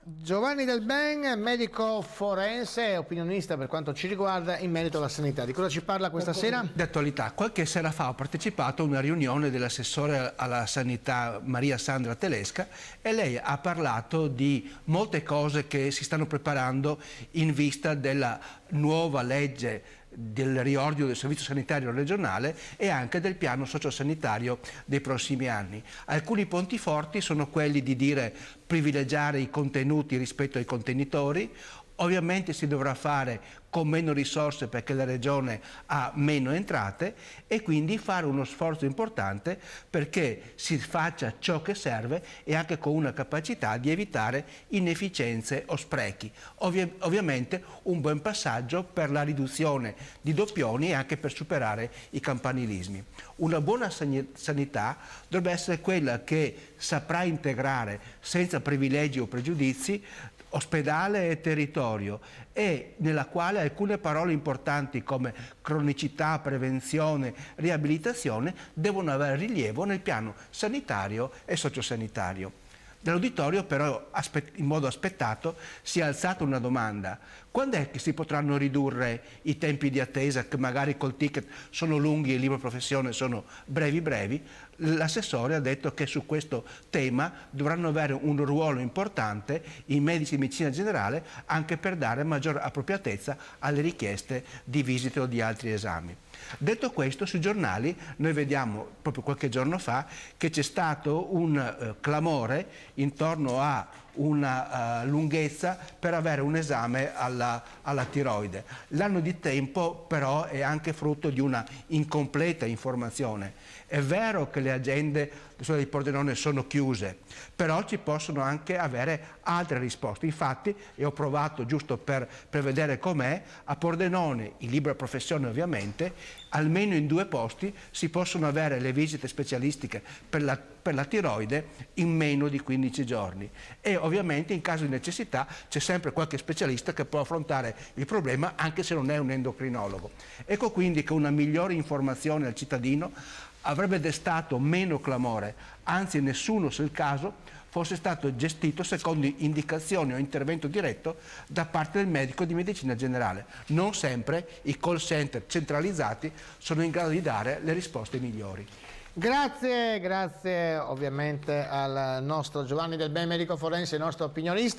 Giovanni Del Ben, medico forense e opinionista per quanto ci riguarda in merito alla sanità. Di cosa ci parla questa sera? Di attualità. Qualche sera fa ho partecipato a una riunione dell'assessore alla sanità Maria Sandra Telesca e lei ha parlato di molte cose che si stanno preparando in vista della nuova legge del riordino del servizio sanitario regionale e anche del piano sociosanitario dei prossimi anni. Alcuni punti forti sono quelli di dire privilegiare i contenuti rispetto ai contenitori. Ovviamente si dovrà fare con meno risorse perché la Regione ha meno entrate e quindi fare uno sforzo importante perché si faccia ciò che serve e anche con una capacità di evitare inefficienze o sprechi. Ovviamente un buon passaggio per la riduzione di doppioni e anche per superare i campanilismi. Una buona sanità dovrebbe essere quella che saprà integrare senza privilegi o pregiudizi ospedale e territorio e nella quale alcune parole importanti come cronicità, prevenzione, riabilitazione devono avere rilievo nel piano sanitario e sociosanitario. Nell'uditorio però in modo aspettato si è alzata una domanda: quando è che si potranno ridurre i tempi di attesa che magari col ticket sono lunghi e il libro professione sono brevi? L'assessore ha detto che su questo tema dovranno avere un ruolo importante i medici di medicina generale anche per dare maggior appropriatezza alle richieste di visite o di altri esami. Detto questo, sui giornali noi vediamo proprio qualche giorno fa che c'è stato un clamore intorno a una lunghezza per avere un esame alla tiroide. L'anno di tempo però è anche frutto di una incompleta informazione. È vero che le agende di Pordenone sono chiuse, però ci possono anche avere altre risposte. Infatti, e ho provato giusto per vedere com'è, a Pordenone, in libera professione ovviamente, almeno in 2 posti si possono avere le visite specialistiche per la tiroide in meno di 15 giorni e ovviamente in caso di necessità c'è sempre qualche specialista che può affrontare il problema anche se non è un endocrinologo. Ecco quindi che una migliore informazione al cittadino avrebbe destato meno clamore, anzi nessuno, se il caso, fosse stato gestito secondo indicazioni o intervento diretto da parte del medico di medicina generale. Non sempre i call center centralizzati sono in grado di dare le risposte migliori. Grazie ovviamente al nostro Giovanni Del Ben, medico forense, il nostro opinionista.